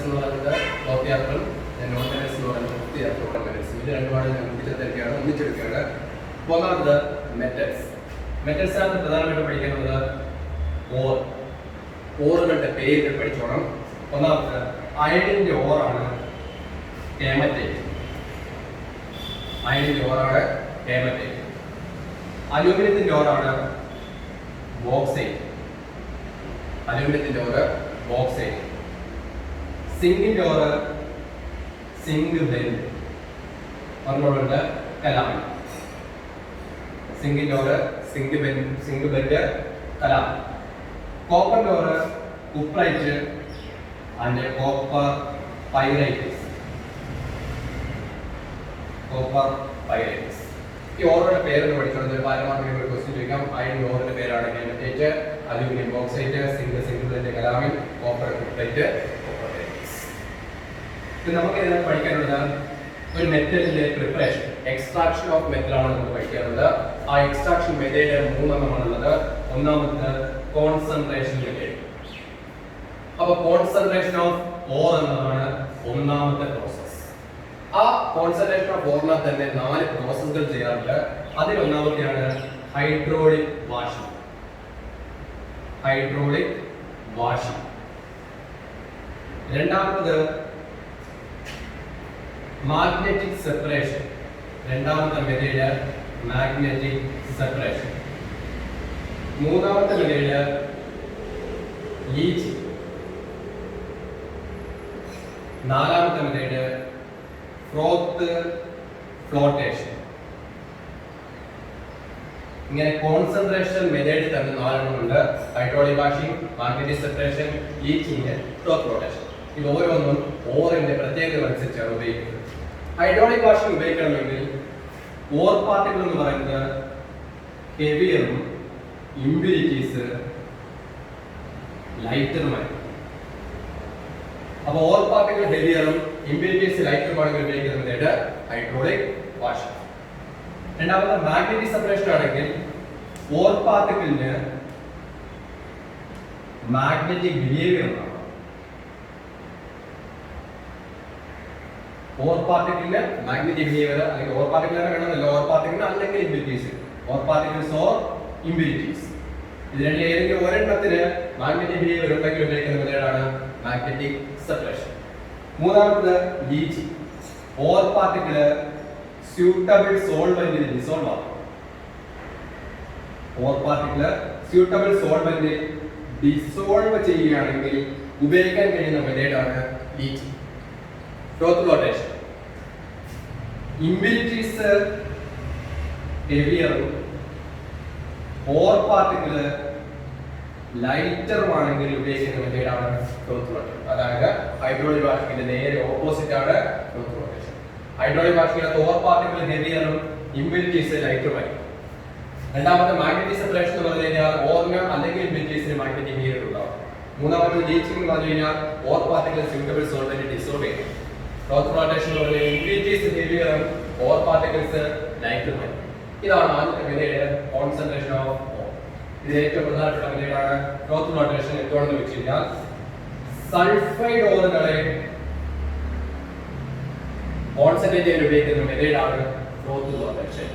എന്ന് പറയുന്നത് ലോത്തിയാർക്കും non metals എന്ന് പറയുന്നത് വൃത്തിയാർക്കും മെറ്റൽസ്. ഇത് രണ്ടുമാണ് ഞാൻ കൂട്ടിച്ചേർക്കുകയാണ്, ഒന്നിച്ചെടുക്കുകയാണ്. ഒന്നാമത് മെറ്റൽസ്. മെറ്റൽസിനകത്ത് പ്രധാനമായിട്ട് പഠിക്കുന്നത് ഓറുകളുടെ പേരുകൾ പഠിച്ചോണം. ഒന്നാമത് അയണിന്റെ ഓറാണ് ഹേമറ്റേറ്റ്. അയണിന്റെ ഓറാണ് ഹേമറ്റേറ്റ്. അലൂമിനിയത്തിന്റെ ഓറാണ് ബോക്സൈറ്റ്. അലൂമിനിയത്തിന്റെ ഓറ് ബോക്സൈറ്റ്. സിങ്കിന്റെ ഓറ് സിങ്ക് ബെൻഡ്. പറഞ്ഞോളുണ്ട് കലാമി. സിങ്കിന്റെ ഓറ് സിങ്ക് ബെൻഡ് കലാമി. കോപ്പറിന്റെ ഓറ് cuprite and copper pyrites. Copper pyrites. ഈ ഓറുകളുടെ പേരെന്ന് പഠിക്കുന്നത് ഒരു പാരമാർക്കിൽ ഒരു ക്വസ്റ്റ്യൻ ചോദിക്കാം. അയൺ ഓറിന്റെ പേരാണ് hematite, aluminium bauxite, zinc blende calamine, copper cuprite, copper pyrites. ഇത് നമുക്ക് ഇതിനകത്ത് പഠിക്കാനുള്ളത് ഒരു മെറ്റലിന്റെ പ്രിപ്പറേഷൻ, എക്സ്ട്രാക്ഷൻ ഓഫ് മെറ്റൽ ആണ് നമുക്ക് പഠിക്കാനുള്ളത്. ആ എക്സ്ട്രാക്ഷൻ മെത്തേഡ് മൂന്നെണ്ണമാണുള്ളത്. ഒന്നാമത്തെ കോൺസെൻട്രേഷൻ മെത്തേഡ്. അപ്പൊ കോൺസെൻട്രേഷൻ ഓഫ് ഓർ എന്നതാണ് ഒന്നാമത്തെ പ്രോസസ്. ആ കോൺസെൻട്രേഷൻ ഓഫ് ഓറിനാൽ തന്നെ 4 പ്രോസസ്സുകൾ ചെയ്യാറുണ്ട്. അതിൽ ഒന്നാമത്തെയാണ് ഹൈഡ്രോളിക് വാഷിംഗ്. Hydraulic washing. രണ്ടാമത് മാഗ്നറ്റിക് സെപ്പറേഷൻ. രണ്ടാമത്തെ മെത്തേഡ് മാഗ്നറ്റിക് സെപ്പറേഷൻ. മൂന്നാമത്തെ മെത്തേഡ് ലീച്ചിങ്. നാലാമത്തെ മെത്തേഡ് ഫ്രോത്ത് ഫ്ലോട്ടേഷൻ. ഇങ്ങനെ കോൺസെൻട്രേഷൻ മെത്തേഡ് തന്നെ 4 ഉണ്ട്. Hydraulic washing, magnetic separation, leaching, froth flotation. ഇത് ഓരോന്നും ഓറിന്റെ പ്രത്യേകത അനുസരിച്ചാണ് ഉപയോഗിക്കുന്നത്. ഹൈഡ്രോളിക് വാഷിംഗ് ഉപയോഗിക്കണമെങ്കിൽ ഓർ പാർട്ടിക്കിൾ എന്ന് പറയുന്നത് ഹെവിയറും ഇമ്പ്യൂരിറ്റീസ് ലൈറ്ററുമായി. അപ്പോൾ ഓർ പാർട്ടിക്കിൾ ഹെവിയറും ഇമ്പ്യൂരിറ്റീസ് ലൈറ്ററുമാണെങ്കിൽ ഉപയോഗിക്കുന്ന മെത്തേഡ് ഹൈഡ്രോളിക് വാഷിംഗ്. രണ്ടാമത്തെ മാഗ്നറ്റിക് സെപ്പറേഷൻ ആണെങ്കിൽ ഓർ പാർട്ടിക്കിളിന് മാഗ്നറ്റിക് ബിഹേവിയർ ഉണ്ടാവും. ഓർ പാർട്ടിക്കിളിന് മാഗ്നറ്റിക് ബിഹേവിയർ അല്ലെങ്കിൽ ഓർ പാർട്ടിക്കിളിനെ വേണമെന്നില്ല, ഓർ പാർട്ടിക്കിളിന് അല്ലെങ്കിൽ impurities, ore particles ore impurities. ഇത് രണ്ടിൽ ഏതെങ്കിലും ഒരെണ്ണത്തിന് മാഗ്നറ്റിക് ബിഹേവിയർ ഉണ്ടെങ്കിൽ ഉപയോഗിക്കുന്ന മെത്തേഡാണ് മാഗ്നറ്റിക് സെപ്പറേഷൻ. മൂന്നാമത് ലീച്ചിങ്. ഓർ പാർട്ടിക്കിൾ സ്യൂട്ടബിൾ സോൾവെന്റിൽ ഡിസോൾവ് ആകും. ഓർ പാർട്ടിക്കിൾ സ്യൂട്ടബിൾ സോൾവെന്റിൽ ഡിസോൾവ് ചെയ്യുകയാണെങ്കിൽ ഉപയോഗിക്കാൻ കഴിയുന്ന മെത്തേഡാണ് ലീച്ചിങ്. Froth flotation. ഇമ്പ്യൂരിറ്റീസ് ഹെവിയറും ഓർ പാർട്ടിക്കിൾ ലൈറ്ററുമാണെങ്കിൽ ഉപയോഗിക്കുന്ന മെത്തേഡാണ് ഫ്രോത്ത് ഫ്ലോട്ടേഷൻ. അതായത് ഹൈഡ്രോളിക് വാഷിംഗിന്റെ നേരെ ഓപ്പോസിറ്റ് ആണ് ഫ്രോത്ത് ഫ്ലോട്ടേഷൻ. ഹൈഡ്രോളിക് വാഷിംഗിനകത്ത് ഓർ പാർട്ടിക്കിൾ ഹെവിയറും ഇമ്പ്യൂരിറ്റീസ് ലൈറ്ററുമായി. രണ്ടാമത്തെ മാഗ്നറ്റിക് സെപ്പറേഷൻ എന്ന് പറഞ്ഞു കഴിഞ്ഞാൽ ഓറിന് അല്ലെങ്കിൽ ഇമ്പ്യൂരിറ്റീസിന് മാഗ്നറ്റിക് ബിഹേവിയർ ഉണ്ടാവും. മൂന്നാമത്തെ ലീച്ചിങ് എന്ന് പറഞ്ഞു കഴിഞ്ഞാൽ or particle suitable solvent dissolve ചെയ്യും. ഫ്രോത്ത് ഫ്ലോട്ടേഷൻ എന്ന് പറഞ്ഞാൽ ഇമ്പ്യൂരിറ്റീസ് ഹെവിയറും ഓർ പാർട്ടിക്കിൾസ് ലൈറ്ററുമായി. ഇതാണ് ആദ്യത്തെ മെത്തേഡ്, കോൺസെൻട്രേഷൻ ഓഫ് ഓർ. ഇത് ഏറ്റവും പ്രധാനപ്പെട്ട മെത്തേഡാണ് ഫ്രോത്ത് ഫ്ലോട്ടേഷൻ. എന്തുകൊണ്ടെന്ന് വെച്ച് കഴിഞ്ഞാൽ സൾഫൈഡ് ഓറുകളെ കോൺസെൻട്രേറ്റ് ചെയ്യാൻ ഉപയോഗിക്കുന്ന മെത്തേഡാണ് ഫ്രോത്ത് ഫ്ലോട്ടേഷൻ.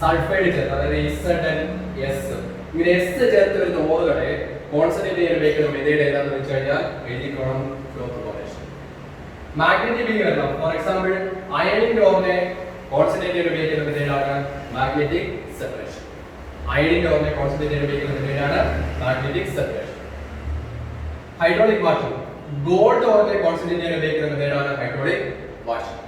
സൾഫൈഡ് ചേർത്ത്, അതായത് ZnS, ഇങ്ങനെ S ചേർത്ത് വരുന്ന ഓറുകളെ കോൺസെൻട്രേറ്റ് ചെയ്യാൻ ഉപയോഗിക്കുന്ന മെത്തേഡ് ഏതാണെന്ന് വെച്ച് കഴിഞ്ഞാൽ എഴുതിക്കോണം, froth flotation. Magnetic behaviour, for example അയണിന്റെ ഓറിനെ കോൺസെൻട്രേറ്റ് ചെയ്യാൻ ഉപയോഗിക്കുന്ന മെത്തേഡാണ് മാഗ്നറ്റിക് സെപ്പറേഷൻ. അയണിന്റെ ഓറിനെ കോൺസെൻട്രേറ്റ് ചെയ്യാൻ ഉപയോഗിക്കുന്ന മെത്തേഡാണ് magnetic separation. Hydraulic washing. Gold ഓറിനെ കോൺസെൻട്രേറ്റ് ചെയ്യാൻ ഉപയോഗിക്കുന്ന മെത്തേഡാണ് ഹൈഡ്രോളിക് വാഷിംഗ്.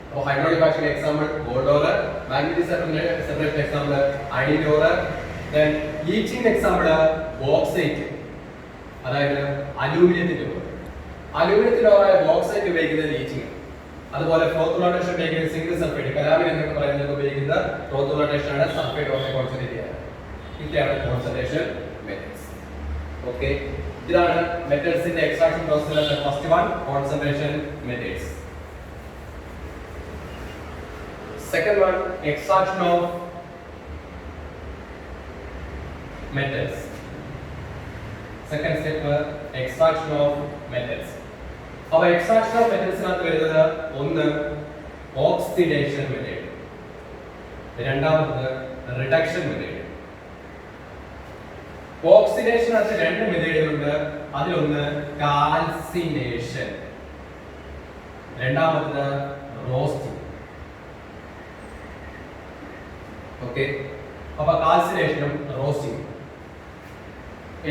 അപ്പോൾ hydraulic washing example gold ore, magnetic separation example അയണിന്റെ ore, then leaching example bauxite, അതായത് അലൂമിനിയത്തിന്റെ ഓർ. അലൂമിനിയത്തിന്റെ ഓറായ ബോക്സൈറ്റ് ഉപയോഗിക്കുന്നത് ലീച്ചിങ്. അതുപോലെ ഫ്രോത്ത് ഫ്ലോട്ടേഷൻ ഉപയോഗിക്കുന്ന സിംഗിൾ സൾഫൈഡ്, കലാമിൻ എന്നൊക്കെ പറയുന്നത് ഉപയോഗിക്കുന്ന ഫ്രോത്ത് ഫ്ലോട്ടേഷൻ ആണ് സൾഫൈഡ് ഓറിനെ കോൺസെൻട്രേറ്റ് ചെയ്യാൻ. ഇതാണ് കോൺസെൻട്രേഷൻ മെത്തേഡ്സ്. ഓക്കെ, ഇതാണ് മെറ്റൽസിന്റെ എക്സ്ട്രാക്ഷൻ പ്രോസസ്സിലെ first one, concentration methods. Second one, extraction of metals. Second step, extraction of metals. അപ്പോൾ എക്സ്ട്രാക്ഷൻ ഓഫ് മെറ്റൽസിനകത്ത് വരുന്നത് ഒന്ന് ഓക്സിഡേഷൻ മെത്തേഡ്, രണ്ടാമത് റിഡക്ഷൻ മെത്തേഡ്. ഓക്സിഡേഷനകത്ത് രണ്ട് മെത്തേഡുകളുണ്ട്. അതിലൊന്ന് കാൽസിനേഷൻ, രണ്ടാമത് റോസ്റ്റിംഗ്. ഓക്കെ, അപ്പൊ കാൽസിനേഷനും റോസ്റ്റിംഗും.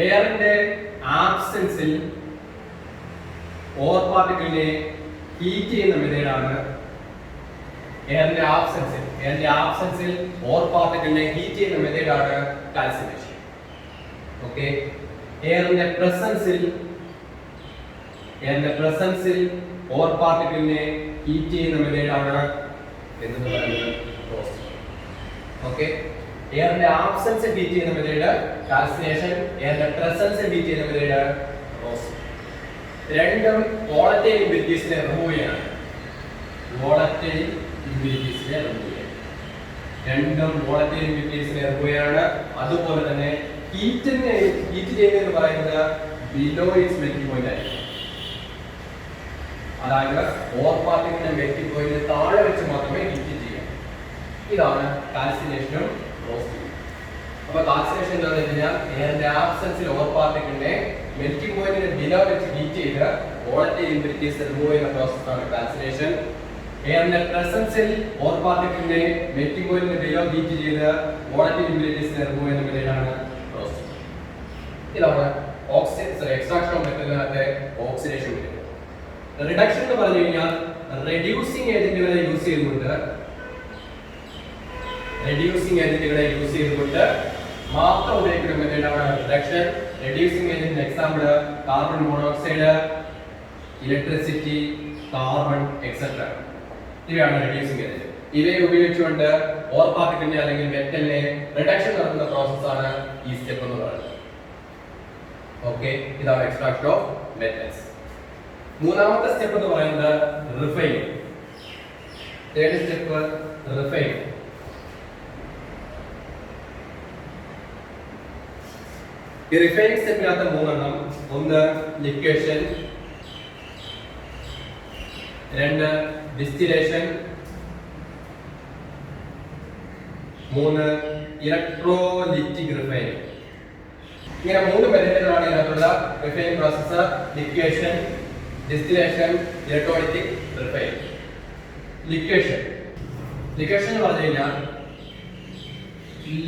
എയറിന്റെ ആബ്സെൻസിൽ ഓർ പാർട്ടിക്കിളിനെ ഹീറ്റ് ചെയ്യുന്ന മെത്തേഡാണ് എയറിന്റെ ആബ്സെൻസിൽ ഓർ പാർട്ടിക്കിളിനെ ഹീറ്റ് ചെയ്യുന്ന മെത്തേഡാണ് കാൽസിനേഷൻ. ഓക്കെ, എയറിന്റെ പ്രസൻസിൽ ഓർ പാർട്ടിക്കിളിനെ ഹീറ്റ് ചെയ്യുന്ന മെത്തേഡാണ് എന്ന് പറയുന്നത് റോസ്റ്റിംഗ്. ഓക്കെ, എയറിന്റെ ആബ്സെൻസ് ഹീറ്റ് ചെയ്യുന്ന മെത്തേഡ് കാൽസിനേഷൻ, എയറിന്റെ പ്രസൻസ് ഹീറ്റ് ചെയ്യുന്ന മെത്തേഡ് റോസ്റ്റിംഗ്. രണ്ടും വോളറ്റൈൽ ഇമ്പ്യൂരിറ്റീസിനെ റിമൂവ് ചെയ്യണം. രണ്ടും വോളറ്റൈൽ ഇമ്പ്യൂരിറ്റീസിനെ റിമൂവ് ചെയ്യാണ്. അതുപോലെ തന്നെ ഹീറ്റ് ചെയ്യുന്നതെന്ന് പറയുന്നത് ബിലോ ഇറ്റ്സ് മെൽറ്റിംഗ് പോയിന്റ് ആയിരിക്കും. അതായത് ഓർ പാർട്ടിക്കിളിന്റെ മെൽറ്റിംഗ് പോയിന്റ് താഴെ വെച്ച് മാത്രമേ ഹീറ്റ് ചെയ്യാം. ഇതാണ് കാൽസിനേഷനും റോസ്റ്റിംഗും. അപ്പൊ കാൽസിനേഷൻ എന്ന് പറഞ്ഞു കഴിഞ്ഞാൽ എയറിന്റെ ആബ്സെൻസിൽ ഓർ പാർട്ടിക്കിളിനെ മെൽറ്റിംഗ് പോയിന്റിന് ബിലോ വെച്ച് ഹീറ്റ് ചെയ്ത് വോളറ്റൈൽ ഇമ്പ്യൂരിറ്റീസ് റിമൂവ് ചെയ്യുന്ന പ്രോസസ്സാണ് കാൽസിനേഷൻ. എയറിന്റെ പ്രസൻസിൽ ഓർ പാർട്ടിക്കിളിനെ മെൽറ്റിംഗ് പോയിന്റിന് ബിലോ ഹീറ്റ് ചെയ്ത് വോളറ്റൈൽ ഇമ്പ്യൂരിറ്റീസിനെ റിമൂവ് ചെയ്യുന്ന മെത്തേഡാണ് റോസ്റ്റിംഗ്. ഇതാണ് എക്സ്ട്രാക്ഷൻ ഓഫ് മെറ്റലിനകത്തെ ഓക്സിഡേഷൻ മെത്തേഡ്. റിഡക്ഷൻ എന്ന് പറഞ്ഞു കഴിഞ്ഞാൽ റെഡ്യൂസിംഗ് ഏജന്റുകളെ യൂസ് ചെയ്തുകൊണ്ട് മാത്രം ഉപയോഗിക്കുന്ന മെത്തേഡാണ് reduction. Reducing agent example carbon monoxide, electricity, carbon etcetera. ഇവയാണ് റെഡ്യൂസിംഗ് ഏജന്റ്. ഇവയെ ഉപയോഗിച്ചുകൊണ്ട് ഓർ പാർട്ടിക്കിളിനെ അല്ലെങ്കിൽ മെറ്റലിനെ റിഡക്ഷൻ നടത്തുന്ന പ്രോസസ്സാണ് ഈ സ്റ്റെപ്പ് എന്ന് പറയുന്നത്. ഓക്കെ, ഇതാണ് എക്സ്ട്രാക്ഷൻ ഓഫ് മെറ്റൽസ്. മൂന്നാമത്തെ സ്റ്റെപ്പ് എന്ന് പറയുന്നത് റിഫൈനിങ്. Third step refining. ഈ റിഫൈനിങ് സ്റ്റെപ്പിനകത്ത് മൂന്നെണ്ണം. ഒന്ന് ലിക്വേഷൻ, രണ്ട് ഡിസ്റ്റിലേഷൻ, മൂന്ന് ഇലക്ട്രോലിറ്റിക് റിഫൈനിങ്. ഇങ്ങനെ മൂന്ന് മെത്തേഡുകളാണ് ഇതിനകത്തുള്ള refining process: ലിക്വേഷൻ, distillation, electrolytic refining. ലിക്വേഷൻ എന്ന് പറഞ്ഞു കഴിഞ്ഞാൽ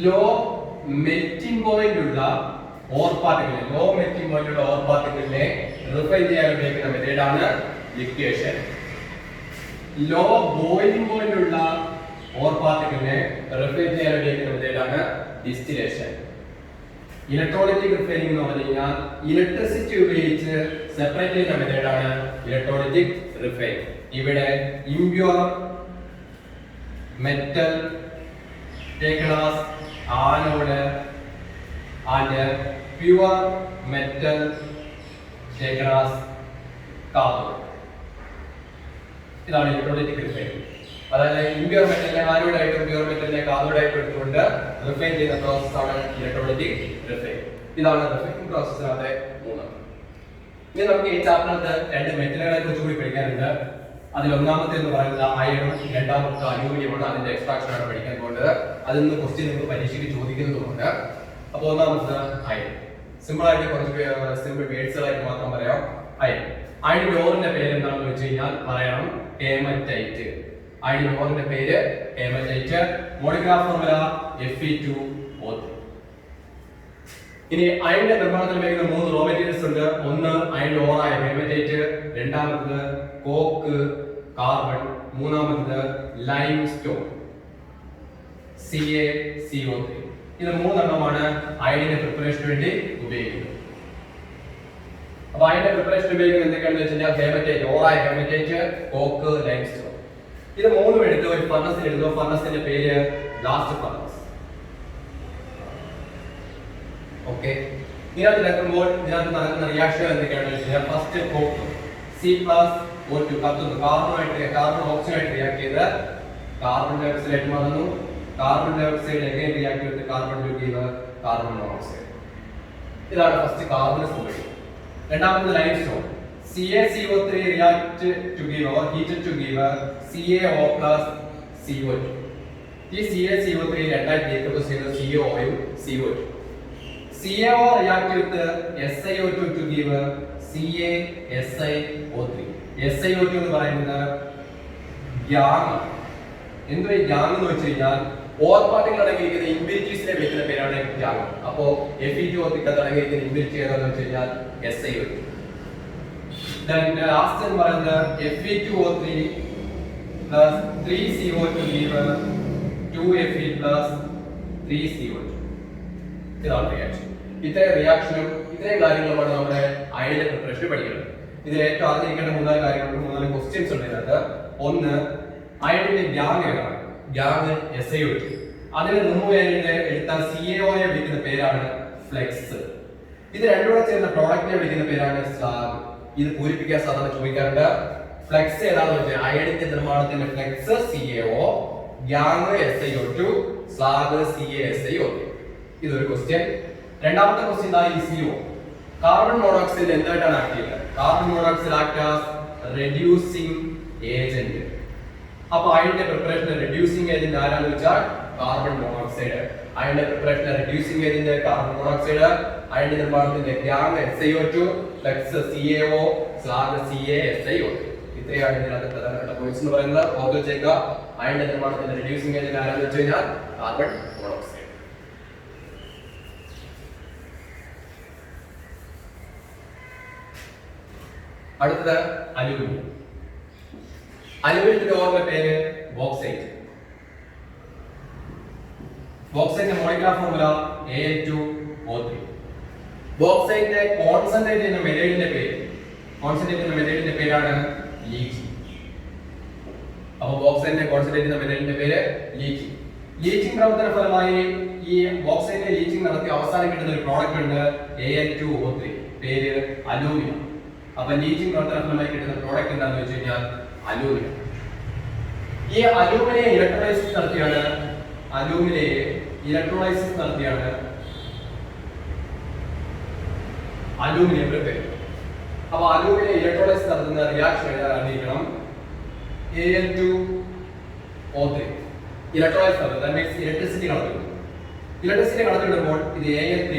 ലോ മെൽറ്റിംഗ് പോയിന്റ് ഉള്ള ഓർ പാർട്ടിക്കിളിനെ റിഫൈൻ ചെയ്യാൻ ഉപയോഗിക്കുന്ന മെത്തേഡാണ് ലിക്വേഷൻ. ലോ ബോയിലിംഗ് പോയിന്റ് ഉള്ള ഓർ പാർട്ടിക്കിളിനെ റിഫൈൻ ചെയ്യാൻ ഉപയോഗിക്കുന്ന മെത്തേഡാണ് ഡിസ്റ്റിലേഷൻ. ഇലക്ട്രോളിറ്റിക് റിഫൈനിങ് എന്ന് പറഞ്ഞു കഴിഞ്ഞാൽ ഇലക്ട്രിസിറ്റി ഉപയോഗിച്ച് സെപ്പറേറ്റ് ചെയ്യുന്ന മെത്തേഡാണ് ഇലക്ട്രോളിറ്റിക് റിഫൈനിങ്. ഇവിടെ impure metal taken as anode and pure metal taken as cathode. ഇതാണ് ഇലക്ട്രോളിറ്റിക് റിഫൈനിങ്. അതായത് ഇംപ്യൂർ മെറ്റലിനെ ആനോഡ് ആയിട്ടും പ്യൂർ മെറ്റലിനെ കാഥോഡ് ആയിട്ടും എടുത്തുകൊണ്ട് റിഫൈൻ ചെയ്യുന്ന പ്രോസസ്സാണ് ഇലക്ട്രോളിറ്റിക് റിഫൈനിങ്. ഇതാണ് റിഫൈനിങ് പ്രോസസ്സിനകത്തെ മൂന്നെണ്ണം. ഇനി നമുക്ക് ഈ ചാപ്റ്ററിനകത്ത് രണ്ട് മെറ്റലുകളെ കുറിച്ച് കൂടി പഠിക്കാനുണ്ട്. അതിൽ ഒന്നാമത്തെ എന്ന് പറയുന്നത് അയണും, രണ്ടാമത്തെ അലൂമിനിയമാണ്. അതിന്റെ എക്സ്ട്രാക്ഷൻ ആണ് പഠിക്കാൻ പോകുന്നത്. അതിൽ നിന്ന് ക്വസ്റ്റ്യൻ നിങ്ങൾക്ക് പരീക്ഷയ്ക്ക് ചോദിക്കുന്നതുകൊണ്ട്. അപ്പോൾ ഒന്നാമത്തെ അയൺ. സിമ്പിൾ ആയിട്ട് കുറച്ച് സിമ്പിൾ വേർഡ്സുകളായിട്ട് മാത്രം പറയാം. അയൺ ഓറിന്റെ പേര് എന്താണെന്ന് വെച്ച് കഴിഞ്ഞാൽ പറയണം ഹേമറ്റൈറ്റ്. അയൺ ഓറിന്റെ പേര് ഹേമറ്റൈറ്റ്. Molecular formula Fe2O3. ഇനി അയണിന്റെ നിർമ്മാണത്തിൽ ഉപയോഗിക്കുന്ന മൂന്ന് റോ മെറ്റീരിയൽസ് ഉണ്ട്. ഒന്ന് അയൺ ഓറായ ഹേമറ്റൈറ്റ്, രണ്ടാമത്തത് കോക്ക് കാർബൺ, മൂന്നാമത്തത് ലൈം സ്റ്റോൺ CaCO3. ഇത് മൂന്നെണ്ണമാണ് അയണിന്റെ പ്രിപ്പറേഷന് വേണ്ടി ഉപയോഗിക്കുന്നത്. അപ്പൊ അയണിന്റെ പ്രിപ്പറേഷൻ ഉപയോഗിക്കുന്നത് എന്തൊക്കെയാണെന്ന് വെച്ച് കഴിഞ്ഞാൽ ഹേമറ്റൈറ്റ്, ഓറായ ഹേമറ്റൈറ്റ്, കോക്ക്, ലൈം സ്റ്റോൺ. ഇത് മൂന്നും എടുത്ത് ഒരു ഫർണസിൽ എടുക്കുക. ഫർണസിന്റെ പേര് ബ്ലാസ്റ്റ് ഫർണസ്. ഓക്കെ, ഇതിനകത്ത് നടക്കുന്ന റിയാക്ഷൻ എന്തൊക്കെയാണെന്ന് വെച്ച് കഴിഞ്ഞാൽ ഫസ്റ്റ് കോക്ക് C+O2 കത്തുന്നു. കാർബൺ ഓക്സിജനായിട്ട് റിയാക്ട് ചെയ്ത് കാർബൺ ഡൈ ഓക്സൈഡ് മാറുന്നു. Carbon dioxide again react ചെയ്ത് കാർബൺ ചെയ്ത് കാർബൺ മോണോക്സൈഡ്. ഇതാണ് ഫസ്റ്റ് കാർബൺ സംഭവിക്കുന്നത്. രണ്ടാമത് limestone CaCO3 react to give or heated to give CaO plus CO2. ഈ CaCO3 രണ്ടായി ഡീകമ്പോസ് ചെയ്യുന്ന CaO യും CO2. CaO react with SiO2 to give CaSiO3. SiO2 എന്ന് പറയുന്നത് ഗ്യാങ്. എന്തുവാ ഗ്യാങ് എന്ന് വെച്ച് കഴിഞ്ഞാൽ ഓർ പാർട്ടികൾ അടങ്ങിയിരിക്കുന്ന ഇമ്പ്യൂരിറ്റീസിനെ വിളിക്കുന്ന പേരാണ് ഗ്യാങ്. അപ്പോ Fe2O3 അടങ്ങിയിരിക്കുന്ന ഇമ്പ്യൂരിറ്റി ഏതാണെന്ന് വെച്ച് കഴിഞ്ഞാൽ SiO2. Then last എന്ന് പറയുന്നത് Fe2O3 plus 3CO2 give 2Fe plus 3CO2. ഇതാണ് റിയാക്ഷൻ. ഇത്രയും റിയാക്ഷനും ഇത്രയും കാര്യങ്ങളുമാണ് നമ്മുടെ അയണിന്റെ പ്രിപ്പറേഷൻ പഠിക്കുന്നത്. ഇതിൽ ഏറ്റവും അറിഞ്ഞിരിക്കേണ്ട മൂന്നാല് കാര്യങ്ങളുണ്ട്, മൂന്നാല് ക്വസ്റ്റ്യൻസ് ഉണ്ട് ഇതിനകത്ത്. ഒന്ന്, അയണിന്റെ ഗ്യാങ് ഏതാണ്? Gang SiO2. അതിനെ റിമൂവ് ചെയ്യാനായിട്ട് എടുത്ത CaO യെ വിളിക്കുന്ന പേരാണ് ഫ്ലെക്സ്. ഇത് രണ്ടും കൂടെ ചേർന്ന പ്രോഡക്റ്റിനെ വിളിക്കുന്ന പേരാണ് സ്ലാഗ്. ഇത് പൂരിപ്പിക്കാൻ സാധാരണ ചോദിക്കാറുണ്ട്. ഫ്ലെക്സ് ഏതാണെന്ന് വെച്ചാൽ അയണിന്റെ നിർമ്മാണത്തിന്റെ flex CaO, gang SiO2, slag CaSiO3. ഇതൊരു ക്വസ്റ്റ്യൻ. രണ്ടാമത്തെ ക്വസ്റ്റ്യൻ ഇതാ ഈ CO. കാർബൺ മോണോക്സൈഡ് എന്തായിട്ടാണ് ആക്ട് ചെയ്യുന്നത്? Carbon monoxide act as reducing agent. അപ്പൊ അയണിന്റെ പ്രിപ്പറേഷൻ റെഡ്യൂസിംഗ് ഏജന്റ് ആരാന്ന് വെച്ചാൽ കാർബൺ മോണോക്സൈഡ്. അയണിന്റെ preparation reducing agent carbon monoxide. അയണിന്റെ നിർമ്മാണത്തിന്റെ gangue SiO2, flex CaO, slag CaSiO3. ഇത്രയാണ് ഇതിനകത്ത് പ്രധാനപ്പെട്ട പോയിന്റ്സ് എന്ന് പറയുന്നത്. ഓർത്ത് വെച്ചേക്കുക, അയണിന്റെ നിർമ്മാണത്തിന്റെ റെഡ്യൂസിംഗ് ഏജന്റ് ആരാന്ന് വെച്ച് കഴിഞ്ഞാൽ കാർബൺ മോണോക്സൈഡ്. അടുത്തത് അലൂമിനിയം. അലൂമിനിയത്തിന്റെ ഓർമ്മ പേര് ബോക്സൈറ്റ്. ബോക്സൈറ്റിന്റെ മോളിക്യുലർ ഫോർമുല Al2O3. ബോക്സൈറ്റിന്റെ കോൺസെൻട്രേറ്റ് ചെയ്യുന്ന മെറ്റീരിയലിന്റെ പേരാണ് ലീച്ചിങ്. അപ്പോൾ ബോക്സൈറ്റിനെ കോൺസെൻട്രേറ്റ് ചെയ്യുന്ന മെറ്റീരിയലിന്റെ പേര് ലീച്ചിങ്. ലീച്ചിങ് പ്രവർത്തന ഫലമായി ഈ ബോക്സൈറ്റിനെ ലീച്ചിങ് നടത്തി അവസാനം കിട്ടുന്ന ഒരു പ്രോഡക്റ്റ് ഉണ്ട് Al2O3, പേര് അലൂമിനിയം. അപ്പൊ ലീച്ചിങ് പ്രവർത്തന ഫലമായി കിട്ടുന്ന പ്രോഡക്റ്റ് എന്താണെന്ന് വെച്ച് കഴിഞ്ഞാൽ അലൂമിനിയം. ഈ അലൂമിനിയം ഇലക്ട്രോലൈസിസ് നടത്തിയാണ് അലൂമിനിയം പ്രിപ്പയർ. അപ്പൊ അലൂമിനിയം ഇലക്ട്രോലൈസിസ് നടത്തുന്ന റിയാക്ഷൻ അറിഞ്ഞിരിക്കണം. Al2O3 ഇലക്ട്രോലൈസിസ് നടത്തുന്നത്, that means ഇലക്ട്രിസിറ്റി കടത്തിവിടും. ഇലക്ട്രിസിറ്റി കടത്തിവിടുമ്പോൾ ഇത് Al3+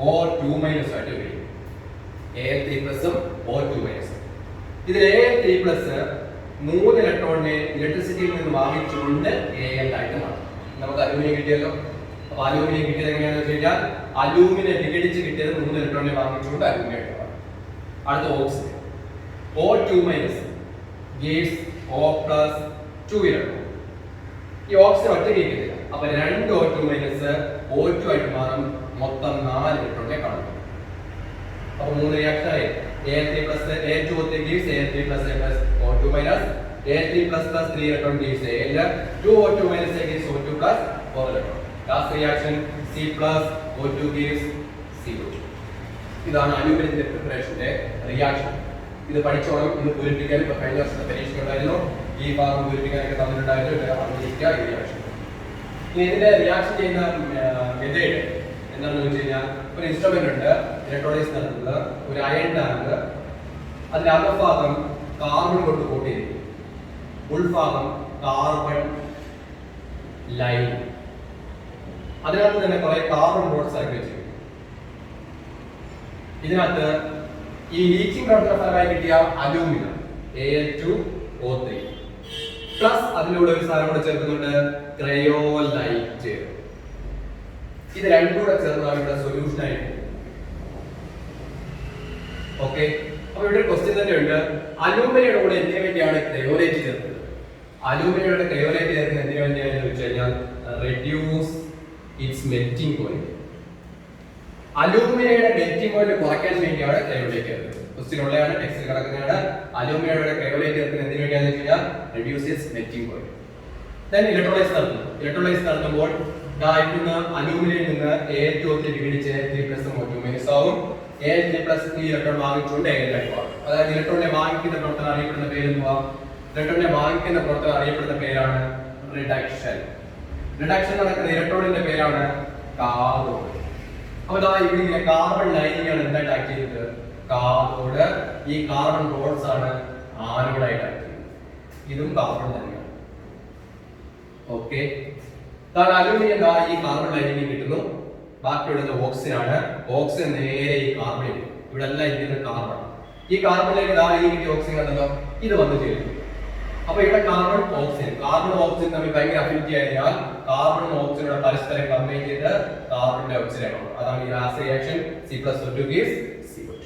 O2- ആയിട്ട് വരും. Al3+ O2-. ഇതിൽ Al3+ 3 ഇലക്ട്രോണിനെ ഇലക്ട്രിസിറ്റിയിൽ നിന്ന് വാങ്ങിച്ചുകൊണ്ട് Al ആയിട്ട് മാറും. നമുക്ക് അലൂമിനിയം കിട്ടിയല്ലോ. അപ്പൊ അലൂമിനിയം കിട്ടിയത് എങ്ങനെയാണെന്ന് വെച്ച് കഴിഞ്ഞാൽ അലൂമിനിയം വിഘടിച്ച് കിട്ടിയത് 3 ഇലക്ട്രോണിനെ വാങ്ങിച്ചുകൊണ്ട് അലൂമിനിയം ആയിട്ട് മാറും. അടുത്ത oxygen O2- gives O+2 electron. ഈ ഓക്സിജൻ ഒറ്റയ്ക്ക് കിട്ടില്ല. അപ്പൊ 2 O2- O2 ആയിട്ട് മാറും. മൊത്തം 4 ഇലക്ട്രോണിനെ കാണും. അപ്പൊ 3 റിയാക്ഷൻ ആയി. Al2O3 gives Al3+ O2-. Al3++ 3 electron gives Al. 2O2- gives O2+, 4 electron. Last reaction C+O2 gives CO2. ഇതാണ് അലൂമിനിയത്തിന്റെ പ്രിപ്പറേഷന്റെ റിയാക്ഷൻ. ഇത് പഠിച്ചോണം. ഇത് പൂരിപ്പിക്കാൻ ഇപ്പൊ കഴിഞ്ഞ വർഷത്തെ പരീക്ഷ ഉണ്ടായിരുന്നു. ഈ ഭാഗം പൂരിപ്പിക്കാനൊക്കെ തന്നിട്ടുണ്ടായിരുന്നു. അറിഞ്ഞിരിക്കുക ഈ റിയാക്ഷൻ. ഇനി ഇതിന്റെ റിയാക്ഷൻ ചെയ്യുന്ന മെത്തേഡ് എന്താണെന്ന് വെച്ച് കഴിഞ്ഞാൽ ഒരു ഇൻസ്ട്രുമെന്റ് ഉണ്ട് ഇലക്ട്രോലൈസിസ് നടത്തുന്നത്, ഒരു അയൺ ടാങ്ക്. അതിന്റെ അകഭാഗം കാർബൺ കൊണ്ട് കോട്ട് ചെയ്തിരിക്കും, ഉൾഭാഗം കാർബൺ ലൈൻ. അതിനകത്ത് തന്നെ കുറെ കാർബൺ ബോൺസ് ആക്കി വെച്ചിരിക്കും. ഇതിനകത്ത് ഈ ലീച്ചിങ് പ്രവർത്തന ഫലമായി കിട്ടിയ അലൂമിനിയം Al2O3 പ്ലസ് അതിലൂടെ ഒരു സാധനം കൂടെ ചേർക്കുന്നുണ്ട്, ക്രയോലൈറ്റ്. ഇത് രണ്ടും കൂടെ ചേർന്നാണ് ഇവിടെ സൊല്യൂഷൻ ആയിട്ട്. ഓക്കെ, അപ്പൊ ഇവിടെ ക്വസ്റ്റ്യൻ തന്നെ ഉണ്ട്. അലൂമിനിയുടെ കൂടെ എന്തിനു വേണ്ടിയാണ് ക്രയോലൈറ്റ് ചേർത്തത്? അലൂമിനിയുടെ ക്രയോലൈറ്റ് ചേർക്കുന്നത് എന്തിനു വേണ്ടിയാണെന്ന് വെച്ച് കഴിഞ്ഞാൽ റെഡ്യൂസ് ഇറ്റ്സ് മെൽറ്റിംഗ് പോയിന്റ്. അലൂമിനിയുടെ മെൽറ്റിംഗ് പോയിന്റ് കുറയ്ക്കാൻ വേണ്ടിയാണ് ക്രയോലൈറ്റ് ചേർത്തത്. ക്വസ്റ്റ്യൻ ഉള്ളതാണ്, ടെക്സ്റ്റിൽ കിടക്കുന്നതാണ്. അലൂമിനിയുടെ ക്രയോലൈറ്റ് ചേർക്കുന്നത് എന്തിനു വേണ്ടിയാണെന്ന് വെച്ച് കഴിഞ്ഞാൽ reduce its melting point. Then electrolyse നടത്തുന്നു. ഇലക്ട്രോലൈസ് നടത്തുമ്പോൾ അലൂമിനിയിൽ നിന്ന് Al2O3 വിഘടിച്ച് Al3+ O2- ആവും. Al3+ 3 ഇലക്ട്രോൺ വാങ്ങിച്ചുകൊണ്ട് Al ആയിട്ട് മാറും. അതായത് ഇലക്ട്രോണിനെ വാങ്ങിക്കുന്ന പ്രവർത്തനം അറിയപ്പെടുന്ന പേര് എന്തുവാ? ഇലക്ട്രോണിനെ വാങ്ങിക്കുന്ന പ്രവർത്തനം അറിയപ്പെടുന്ന പേരാണ് റിഡക്ഷൻ. റിഡക്ഷൻ നടക്കുന്ന ഇലക്ട്രോണിന്റെ പേരാണ് കാർബൺ. അപ്പൊ ഇവിടെ കാർബൺ ലൈനിങ് ആണ് എന്തായിട്ട് ആക്ട് ചെയ്തത്? കാഥോഡ്. ഈ കാർബൺ റോഡ്സ് ആണ് ആനോഡായിട്ട് ആക്ട് ചെയ്യുന്നത്. ഇതും കാർബൺ തന്നെയാണ്. ഓക്കെ, അലൂമിനിയം ഈ കാർബൺ ലൈനിങ് കിട്ടുന്നു. ബാക്കിയുള്ളത് ഓക്സിജൻ ആണ്. ഓക്സിജൻ നേരെ ഈ കാർബണിൽ, ഇവിടെ എല്ലാം ഇരിക്കുന്നത് കാർബൺ. ഈ കാർബണിലേക്ക് ഈ കിട്ടിയ ഓക്സിജൻ കണ്ടല്ലോ, ഇത് വന്നു ചേരും. അപ്പൊ ഇവിടെ കാർബൺ ഓക്സിജൻ തമ്മിൽ ഭയങ്കര അഫിനിറ്റി ആയതിനാൽ കാർബണും ഓക്സിജനും പരസ്പരം കമ്പൈൻ ചെയ്ത് കാർബൺ ഡൈ ഓക്സൈഡ് ആണ്. അതാണ് ഈ last reaction C+O2 gives CO2.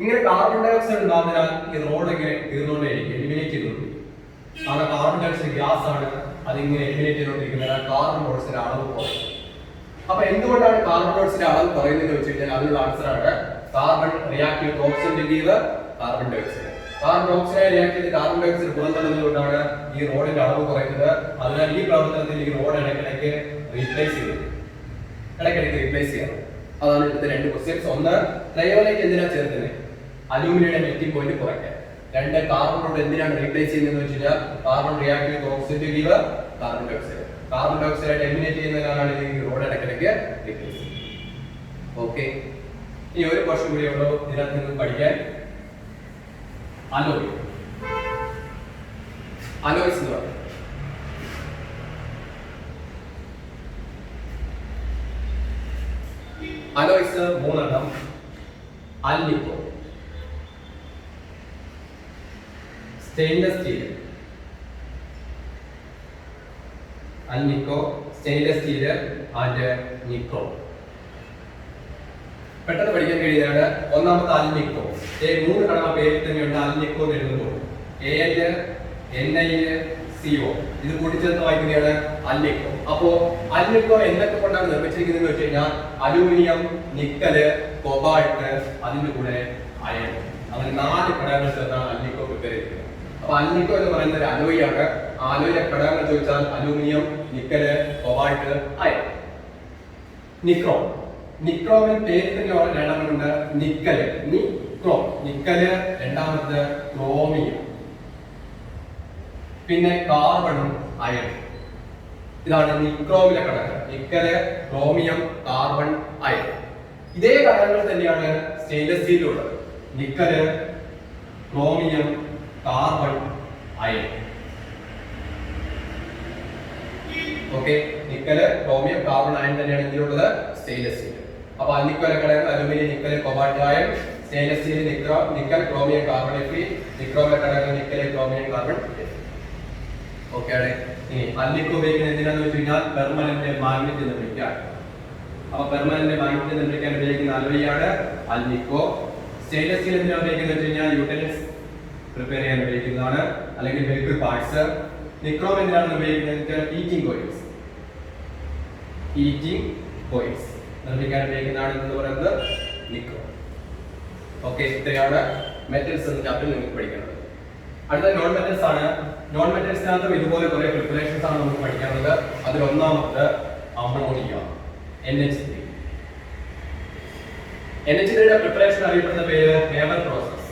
ഇങ്ങനെ കാർബൺ ഡൈ ഓക്സൈഡ് ഉണ്ടാകുന്നതിനാൽ ഈ റോഡ് ഇങ്ങനെ തീർന്നുകൊണ്ടേയിരിക്കും, എലിമിനേറ്റ് ചെയ്തുകൊണ്ടിരിക്കും. കാരണം കാർബൺ ഡൈ ഓക്സൈഡ് ഗ്യാസ് ആണ്, അതിങ്ങനെ എലിമിനേറ്റ് ചെയ്തുകൊണ്ടിരിക്കുന്നത് കാർബൺ ഡയോക്സൈഡ് അളവ് കുറയും. അപ്പൊ എന്തുകൊണ്ടാണ് കാർബൺ ഡയോക്സൈഡ് അളവ് കുറയുന്നത് വെച്ച് കഴിഞ്ഞാൽ അതിനുള്ള ആൻസർ ആണ് carbon react with oxygen to give carbon dioxide. Carbon oxide react ചെയ്ത് കാർബൺ ഡയോക്സൈഡ് പുറന്തള്ളുന്നതുകൊണ്ടാണ് ഈ റോഡിന്റെ അളവ് കുറയുന്നത്. അതിനാൽ ഈ പ്രവർത്തനത്തിൽ ഈ റോഡ് ഇടയ്ക്കിടയ്ക്ക് റീപ്ലേസ് ചെയ്യും. അതാണ് ഇവിടുത്തെ രണ്ട് ക്വസ്റ്റ്യൻസ്. ഒന്ന്, ക്രയോലൈറ്റ് എന്തിനാ ചേർക്കുന്നത്? അലൂമിനിയുടെ മെൽറ്റിംഗ് പോയിന്റ് കുറയ്ക്കാൻ. രണ്ട്, കാർബൺ റോഡ് എന്തിനാണ് റീപ്ലേസ് ചെയ്യുന്നത് വെച്ച് കഴിഞ്ഞാൽ carbon react with oxygen to give carbon dioxide. Carbon dioxide eliminate ചെയ്യുന്നതിനാണ് ഈ റോഡ് ഇടയ്ക്കിടയ്ക്ക് റീപ്ലേസ് ചെയ്യുന്നത്. ഓക്കെ, ഇനി ഒരു ക്വസ്റ്റ്യൻ കൂടി ഉള്ളൂ ഇതിനകത്ത് നിങ്ങൾക്ക് പഠിക്കാൻ. അലോയ്. അലോയ്സ് എന്ന് പറയും. അലോയ്സ് മൂന്നെണ്ണം. Alnico, stainless steel, alnico, stainless steel and നിക്കോ. പെട്ടെന്ന് പഠിക്കാൻ കഴിയുന്നതാണ്. ഒന്നാമത്തെ അൽനിക്കോ. മൂന്ന് കടമ പേരിൽ തന്നെയുണ്ട്. അൽനിക്കോ എന്ന് എഴുതുമ്പോൾ NiCO ഇത് കൂട്ടിച്ചേർത്ത് വായിക്കുന്നതാണ് അൽനിക്കോ. അപ്പോ അൽനിക്കോ എന്തൊക്കെ കൊണ്ടാണ് നിർമ്മിച്ചിരിക്കുന്നത് വെച്ച് കഴിഞ്ഞാൽ അലൂമിനിയം, നിക്കല്, കൊബാൾട്ട്, അതിന്റെ കൂടെ അയൺ, അങ്ങനെ 4 ഘടകങ്ങൾ ചേർത്താണ് അൽനിക്കോ പ്രിപ്പയർ ചെയ്തിരിക്കുന്നത്. അപ്പൊ അൽനിക്കോ എന്ന് പറയുന്ന ഒരു അലോയ് ആണ്. അലോയിലെ ഘടകങ്ങൾ ചോദിച്ചാൽ അലൂമിനിയം, നിക്കല്, കൊബാൾട്ട്, അയൺ. നിക്രോം. നിക്രോമിൽ പേരിൽ തന്നെ രണ്ടെണ്ണമുണ്ട്. നിക്കല്, നിക്കല്, രണ്ടാമത് ക്രോമിയം, പിന്നെ കാർബണും അയൺ. ഇതാണ് നിക്രോമിലെ ഘടകങ്ങൾ. നിക്കല്, ക്രോമിയം, കാർബൺ, അയൺ. ഇതേ ഘടകങ്ങൾ തന്നെയാണ് സ്റ്റെയിൻലെസ് സ്റ്റീലിലുള്ളത്. നിക്കല്, ക്രോമിയം, കാർബൺ, അയൺ. ഓക്കെ, നിക്കല്, ക്രോമിയം, കാർബൺ, അയൺ തന്നെയാണ് ഇതിലുള്ളത് സ്റ്റെയിൻലെസ് സ്റ്റീൽ. അപ്പൊ അൽനിക്കോയിലെ ഘടകങ്ങൾ അലുമിനിയം, നിക്കല്, cobalt, iron. Stainless steel nickel, chromium, carbon, Fe. നിക്രോമിലെ ഘടകങ്ങൾ നിക്കല്, ക്രോമിയം, കാർബൺ. ഓക്കെ ആണ്. ഇനി അൽനിക്കോ ഉപയോഗിക്കുന്നത് എന്തിനാന്ന് വെച്ച് കഴിഞ്ഞാൽ പെർമനന്റ് മാഗ്നറ്റ് നിർമ്മിക്കാൻ. അപ്പൊ പെർമനന്റ് മാഗ്നറ്റ് നിർമ്മിക്കാൻ ഉപയോഗിക്കുന്ന അലോയാണ് അൽനിക്കോ. സ്റ്റെയിൻലെസ് സ്റ്റീൽ എന്തിനാണ് ഉപയോഗിക്കുന്നത് വെച്ച് കഴിഞ്ഞാൽ യൂട്ടൻസിൽസ് പ്രിപ്പയർ ചെയ്യാൻ ഉപയോഗിക്കുന്നതാണ്, അല്ലെങ്കിൽ വെഹിക്കിൾ പാർട്സ്. നിക്രോം എന്തിനാണ് ഉപയോഗിക്കുന്നത്? ഹീറ്റിംഗ് കോയിൽസ് നിർമ്മിക്കാൻ ഉപയോഗിക്കുന്നതാണ് എന്ന് പറയുന്നത് നിക്രോം. ഓക്കെ, ഇത്രയാണ് മെറ്റൽസ് എന്ന ചാപ്റ്ററിൽ നിങ്ങൾക്ക് പഠിക്കുന്നത്. അടുത്ത നോൺ മെറ്റൽസ് ആണ്. നോൺ മെറ്റൽസിനകത്തും ഇതുപോലെ കുറെ പ്രിപ്പറേഷൻസ് ആണ് നമുക്ക് പഠിക്കാനുള്ളത്. അതിൽ ഒന്നാമത് അമോണിയ, NH3. NH3യുടെ പ്രിപ്പറേഷൻ അറിയപ്പെടുന്ന പേര് ഹേബർ പ്രോസസ്.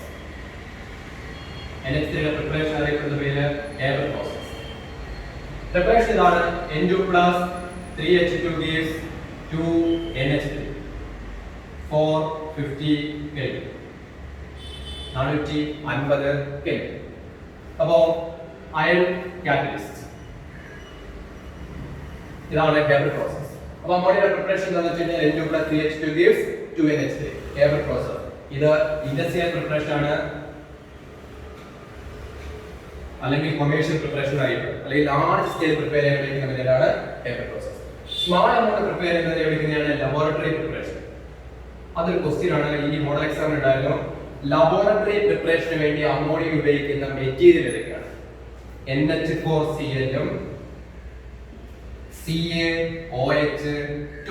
NH3യുടെ പ്രിപ്പറേഷൻ അറിയപ്പെടുന്ന പേര് ഹേബർ പ്രോസസ്. പ്രിപ്പറേഷൻ ഇതാണ്. N2 + 3H2 gives 2NH3 450 Kelvin, 450 Kelvin. അപ്പോ അയൺ കാറ്റലിസ്റ്റ്, ഇതാണ് ഹേബർ പ്രോസസ്. അപ്പൊ അമോണിയയുടെ പ്രിപ്പറേഷൻ എന്താണെന്ന് വെച്ച് കഴിഞ്ഞാൽ N2 + 3H2 gives 2NH3 Haber process. ഇത് ഇൻഡസ്ട്രിയൽ പ്രിപ്പറേഷൻ ആണ്, അല്ലെങ്കിൽ കൊമേഴ്ഷ്യൽ പ്രിപ്പറേഷൻ അറിയപ്പെടും, അല്ലെങ്കിൽ ലാർജ് സ്കെയിൽ പ്രിപ്പയർ ചെയ്യാൻ ഉപയോഗിക്കുന്ന മെത്തേഡാണ് Haber process. Small amount prepare ചെയ്യുന്നതിനെ വിളിക്കുന്നതാണ് ലബോറട്ടറി പ്രിപ്പറേഷൻ. അതൊരു ക്വസ്റ്റ്യൻ ആണ് ഈ മോഡൽ എക്സാമിന് ഉണ്ടായിരുന്നു. ലബോറട്ടറി പ്രിപ്പറേഷന് വേണ്ടി അമോണിയ ഉപയോഗിക്കുന്ന മെറ്റീരിയൽ ഏതൊക്കെയാണ്? NH4Cl ഉം CaOH2.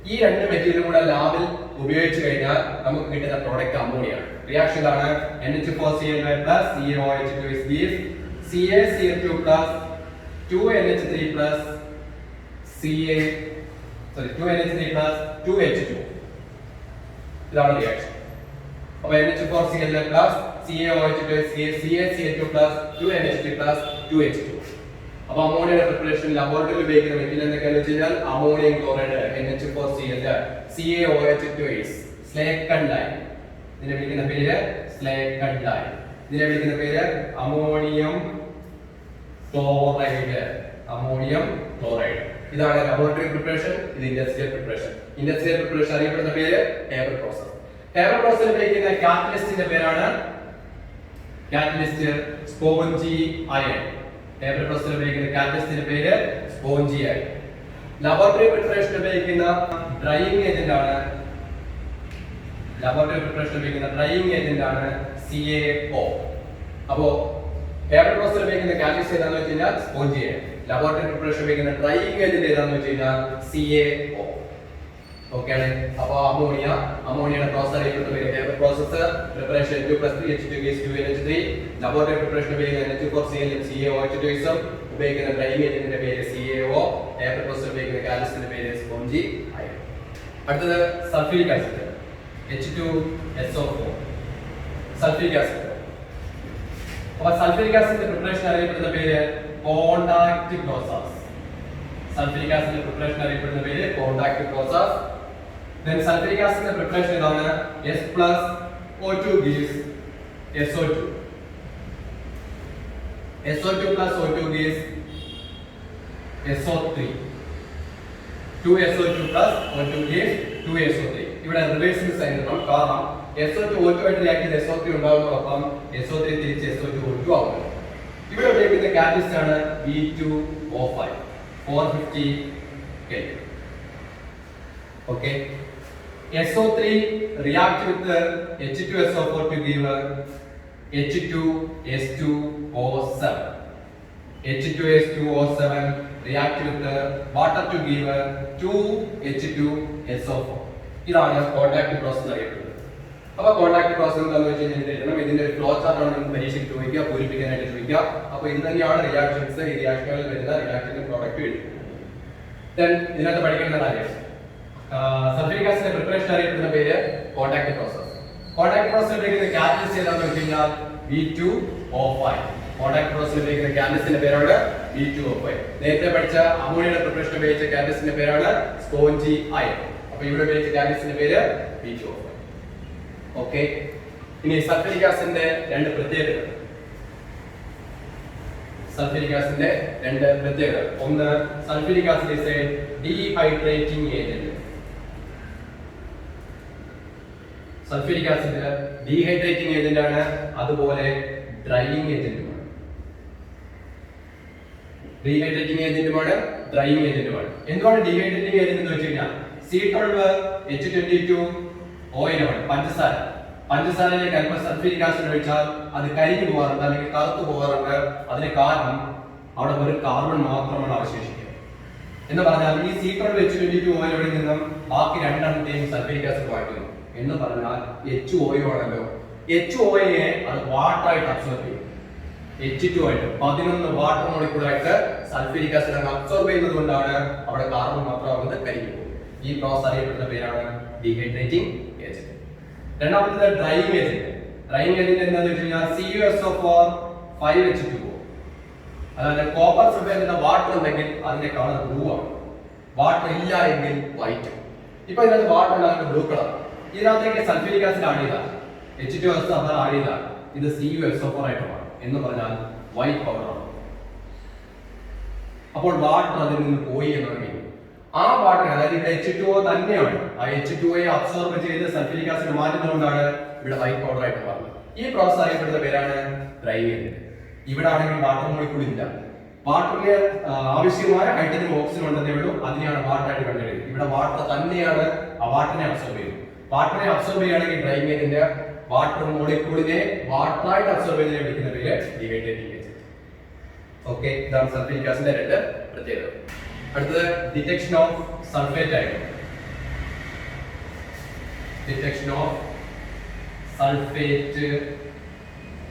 ഈ രണ്ട് മെറ്റീരിയലും കൂടെ ലാബിൽ ഉപയോഗിച്ച് കഴിഞ്ഞാൽ നമുക്ക് കിട്ടുന്ന പ്രോഡക്റ്റ് അമോണിയാണ്. റിയാക്ഷൻ ആണ് NH4Cl + CaOH2 gives CaCl2 + 2NH3 + 2H2. ഇതാണ് റിയാക്ഷൻ. അപ്പോൾ NH4Cl + CaOH2 CaCl2 + 2NH3 + 2H2. അപ്പോൾ അമോണിയയുടെ പ്രിപ്പറേഷൻ ലബോറട്ടറിയിൽ ഉപയോഗിക്കുന്ന മെറ്റീരിയൽ എന്തൊക്കെയാണെന്ന് വെച്ച് കഴിഞ്ഞാൽ ammonium chloride, NH4Cl, CaOH2 സ്ലേക്കൺ line, ഇതിനെ വിളിക്കുന്ന പേര് സ്ലേക്കഡൈൻ. ഇതിനെ വിളിക്കുന്ന പേര് അമോണിയം ക്ലോറൈഡ്. Ammonium chloride. ഇതാണ് ലബോറട്ടറി പ്രിപ്പറേഷൻ. ഇത് ഇൻഡസ്ട്രിയൽ പ്രിപ്പറേഷൻ. ഇൻഡസ്ട്രിയൽ പ്രിപ്പറേഷൻ അറിയപ്പെടുന്ന പേര് ഹേബർ പ്രോസസ്. ഹേബർ പ്രോസസ്സിൽ ഉപയോഗിക്കുന്ന കാറ്റലിസ്റ്റിന്റെ പേരാണ് കാറ്റലിസ്റ്റ് സ്പോഞ്ചി അയൺ. ഹേബർ പ്രോസസ്സിൽ ഉപയോഗിക്കുന്ന കാറ്റലിസ്റ്റിന്റെ പേര് സ്പോഞ്ചി അയൺ. ലബോറട്ടറി പ്രിപ്പറേഷൻ ഉപയോഗിക്കുന്ന ഡ്രൈയിങ് ഏജന്റ് ആണ് CaO. അപ്പോ ഹേബർ പ്രോസസ്സിൽ ഉപയോഗിക്കുന്ന കാറ്റലിസ്റ്റ് ഏതാണെന്ന് വെച്ച് കഴിഞ്ഞാൽ സ്പോഞ്ചി അയൺ. ലബോറട്ടറി പ്രിപ്പറേഷൻ ഉപയോഗിക്കുന്ന ഡ്രൈയിങ് ഏജന്റ് ഏതാണെന്ന് വെച്ച് കഴിഞ്ഞാൽ CaO. ഓക്കേ ആണ്. അപ്പോൾ അമോണിയയുടെ പ്രോസസ് അറിയപ്പെടുന്ന പേര് Haber process. Preparation 2+3 H2 gives 2NH3. Laboratory preparation ഉപയോഗിക്കുന്ന H2 CaOH2 ഉപയോഗിക്കുന്ന ഡ്രൈയിങ് ഏജന്റിന്റെ പേര് CaO. ഹേബർ പ്രോസസ് ഉപയോഗിക്കുന്ന കാറ്റലിസ്റ്റിന്റെ പേര് സ്പോഞ്ചി അയൺ. അടുത്തത് sulphuric acid H2SO4. Sulphuric acid. അപ്പോൾ സൾഫ്യൂരിക് ആസിഡിന്റെ പ്രിപ്പറേഷൻ അറിയപ്പെടുന്ന പേര് കോണ്ടാക്ട് പ്രോസസ്. സൾഫ്യൂരിക് ആസിഡിന്റെ പ്രിപ്പറേഷൻ അറിയപ്പെടുന്ന പേര് കോണ്ടാക്ട് പ്രോസസ്. then സൾഫ്യൂരിക് ആസിഡിന്റെ പ്രിപ്പറേഷൻ ഇതാണ് S+O2 gives SO2. SO2 plus O2 gives SO3. 2SO2 plus O2 gives 2SO3. ഇവിടെ റിവേഴ്സിംഗ് സൈൻ ഇടണം. കാരണം SO2 O2 ആയിട്ട് റിയാക്ട് ചെയ്ത് SO3 ഉണ്ടാകുന്നതോടൊപ്പം SO3 തിരിച്ച് SO2 O2 ആവും. ഇവിടെ ഉപയോഗിക്കുന്ന കാറ്റലിസ്റ്റ് ആണ് V2O5 450 K. Okay. SO3 react with H2SO4 to give H2S2O7. H2S2O7 react with water to give 2H2SO4. ഇതാണ് കോണ്ടാക്ട് പ്രോസസ് അറിയപ്പെടുന്നത്. അപ്പോൾ കോണ്ടാക്ട് പ്രോസസ് എന്താണെന്ന് വെച്ച് കഴിഞ്ഞാൽ എഴുതണം. ഇതിന്റെ ഒരു ഫ്ലോ ചാർട്ട് ആണ് നമുക്ക് പരീക്ഷയ്ക്ക് ചോദിക്കുക, പൂരിപ്പിക്കാനായിട്ട് ചോദിക്കുക. അപ്പോൾ ഇത് തന്നെയാണ് റിയാക്ഷൻസ്. ഈ റിയാക്ഷനുകളിൽ വരുന്ന റിയാക്ഷന്റെ പ്രോഡക്റ്റ് എഴുതും. ദെൻ ഇതിനകത്ത് പഠിക്കേണ്ട കാര്യം സൾഫ്യൂരിക് ആസിഡിന്റെ പ്രിപ്പറേഷൻ അറിയപ്പെടുന്ന പേര് കോണ്ടാക്ട് പ്രോസസ്. കോണ്ടാക്ട് പ്രോസസ് ഉപയോഗിക്കുന്ന കാറ്റലിസ്റ്റ് ഏതാണെന്ന് വെച്ച് കഴിഞ്ഞാൽ V2O5. കോണ്ടാക്ട് പ്രോസസ് ഉപയോഗിക്കുന്ന കാറ്റലിസ്റ്റിന്റെ പേരാണ് V2O5. നേരത്തെ പഠിച്ച അമോണിയയുടെ പ്രിപ്പറേഷൻ ഉപയോഗിച്ച കാറ്റലിസ്റ്റിന്റെ പേരാണ് സ്പോഞ്ചി അയൺ. അപ്പോൾ ഇവിടെ ഉപയോഗിച്ച കാറ്റലിസ്റ്റിന്റെ പേര് V2O5. ഓക്കെ. ഇനി സൾഫ്യൂരിക് ആസിഡിന്റെ രണ്ട് പ്രത്യേകതകൾ. സൾഫ്യൂരിക് ആസിഡിന്റെ രണ്ട് പ്രത്യേകതകൾ. ഒന്ന്, sulphuric acid is a dehydrating agent. Sulphuric acid dehydrating agent ആണ്, അതുപോലെ ഡ്രൈയിങ് ഏജന്റുമാണ്. ഡീഹൈഡ്രേറ്റിംഗ് ഏജന്റുമാണ്, ഡ്രൈയിങ് ഏജന്റുമാണ്. എന്തുകൊണ്ട് ഡീഹൈഡ്രേറ്റിംഗ് ഏജന്റ് എന്ന് വെച്ച് കഴിഞ്ഞാൽ C12H22ON പഞ്ചസാരയിലേക്ക് അല്പം സൾഫ്യൂരിക് ആസിഡ് ഒഴിച്ചാൽ അത് കരിഞ്ഞു പോകാറുണ്ട്, അല്ലെങ്കിൽ കറുത്തു പോകാറുണ്ട്. അതിന് കാരണം അവിടെ ഒരു കാർബൺ മാത്രമാണ് അവശേഷിക്കുക. എന്ന് പറഞ്ഞാൽ ഈ C12H22ON നിന്നും ബാക്കി രണ്ടെണ്ണത്തെയും സൾഫ്യൂരിക് ആസിഡ് വായിക്കുന്നു. എന്ന് പറഞ്ഞാൽ HOO ആണല്ലോ. HOയെ അത് വാട്ടറായിട്ട് അബ്സോർബ് ചെയ്യും. H2 ആയിട്ട് 11 വാട്ടർ മോളിക്യൂളായിട്ട് സൾഫ്യൂരിക് ആസിഡ് അബ്സോർബ് ചെയ്യുന്നത് കൊണ്ടാണ് അവിടെ കാർബൺ മാത്രമാകുന്നത് കരിഞ്ഞു പോകും. ഈ പ്രോസസ് അറിയപ്പെടുന്ന പേരാണ് ഡീഹൈഡ്രേറ്റിംഗ് ഏജന്റ്. രണ്ടാമത്തേത് ഡ്രൈയിങ് ഏജന്റ്. ഡ്രൈയിങ് ഏജന്റ് എന്താണെന്ന് വെച്ച് കഴിഞ്ഞാൽ CuSO4 5H2O. അതായത് കോപ്പർ സൾഫേറ്റ് എന്ന വാട്ടർ ഉണ്ടെങ്കിൽ അതിന്റെ കളർ ബ്ലൂ ആണ്, വാട്ടർ ഇല്ല എങ്കിൽ വൈറ്റ്. ഇപ്പൊ ഇതിനകത്ത് വാട്ടർ ഉണ്ടാകുന്ന ബ്ലൂ കളർ. ഇതിനകത്തേക്ക് സൾഫ്യൂരിക് ആസിഡ് ആഡ് ചെയ്താൽ H2SO4 ആഡ് ചെയ്താൽ ഇത് CuSO4 ആയിട്ട് മാറും. എന്ന് പറഞ്ഞാൽ വൈറ്റ് പവർ ആണ്. അപ്പോൾ വാട്ടർ അതിൽ നിന്ന് പോയി എന്നാണ് മീനിങ്. ആ വാട്ടർ, അതായത് ഇവിടെ H2O തന്നെയാണ്, ആ H2O അബ്സോർബ് ചെയ്ത് സൾഫ്യൂരിക് ആസിഡ് മാറ്റുന്നതുകൊണ്ടാണ് ഇവിടെ വൈറ്റ് പൗഡർ ആയിട്ട് മാറുന്നത്. ഈ പ്രോസസ് അറിയപ്പെടുന്ന പേരാണ് ഡ്രൈയിങ് ഏജന്റ്. ഇവിടെ ആണെങ്കിൽ വാട്ടർ മോളിക്യൂൾ ഇല്ല, വാട്ടറിന് ആവശ്യമായ ഹൈഡ്രജൻ ഓക്സിജൻ ഉണ്ടെന്നേ ഉള്ളൂ, അതിനെയാണ് വാട്ടർ ആയിട്ട് കണ്ടെടുക്കുന്നത്. ഇവിടെ വാട്ടർ തന്നെയാണ് ആ വാട്ടറിനെ അബ്സോർബ് ചെയ്യുന്നത്. വാട്ടറിനെ അബ്സോർബ് ചെയ്യുകയാണെങ്കിൽ ഡ്രൈയിങ് ഏജന്റ് വാട്ടർ മോളിക്യൂളിനെ വാട്ടറായിട്ട് അബ്സോർബ് ചെയ്തതിനെ വിളിക്കുന്ന പേര് ഡീഹൈഡ്രേറ്റിംഗ് ഏജന്റ്. ഓക്കെ, ഇതാണ് സൾഫ്യൂരിക് ആസിഡിന്റെ രണ്ട് പ്രത്യേകത. അടുത്തത് detection of sulphate ion. Detection of sulphate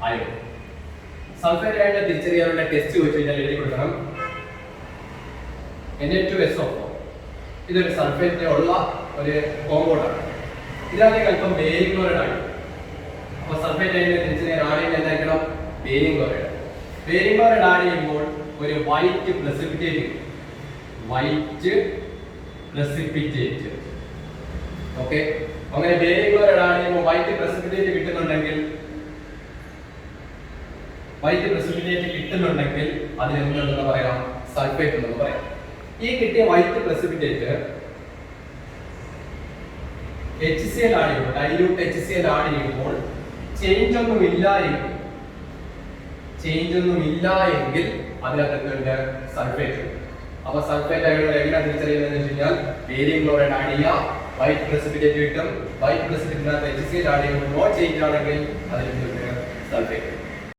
ion. Sulphate അയണിനെ തിരിച്ചറിയാനുള്ള ടെസ്റ്റ് വെച്ച് കഴിഞ്ഞാൽ എഴുതി കൊടുക്കണം. Na2SO4 ഇതൊരു സൾഫേറ്റ് ഉള്ള ഒരു കോമ്പൗണ്ടാണ്. ഇതിനകത്തേക്ക് അല്പം ബേരിയം ക്ലോറൈഡ് ആണ്. അപ്പോൾ സൾഫേറ്റ് അയണിനെ തിരിച്ചറിയാൻ ആഡ് ചെയ്യുന്നത് എന്തായിരിക്കണം? Barium chloride. Barium chloride add ചെയ്യുമ്പോൾ ഒരു white precipitate, white precipitate. Okay, അങ്ങനെ ബേരിയം ക്ലോറൈഡ് ആഡ് ചെയ്യുമ്പോൾ വൈറ്റ് പ്രസിപ്പിറ്റേറ്റ് കിട്ടുന്നുണ്ടെങ്കിൽ അതിന് എന്തുണ്ടെന്ന് പറയാം, സൾഫേറ്റ് എന്ന് പറയാം. ഈ കിട്ടിയ വൈറ്റ് പ്രസിപ്പിറ്റേറ്റ് HCl ആഡ് ചെയ്യുമ്പോൾ, ഡൈല്യൂട്ട് HCl ആഡ് ചെയ്യുമ്പോൾ ചേഞ്ച് ഒന്നും ഇല്ല എങ്കിൽ അതിനകത്ത് എന്തുണ്ട്, സൾഫേറ്റ്. അപ്പൊ സൾഫേറ്റ് ആയതുകൊണ്ട് എങ്ങനെ തിരിച്ചറിയുന്നതെന്ന് വെച്ച് കഴിഞ്ഞാൽ ബേരിയം ക്ലോറൈഡ് ആഡ് ചെയ്യാം, വൈറ്റ് പ്രസിപ്പിറ്റേറ്റ് കിട്ടും. വൈറ്റ് പ്രസിപ്പിറ്റേറ്റിനകത്ത് HCl ആഡ് ചെയ്യുമ്പോൾ നോ ചേഞ്ച് ആണെങ്കിൽ അതിന് സൾഫേറ്റ്.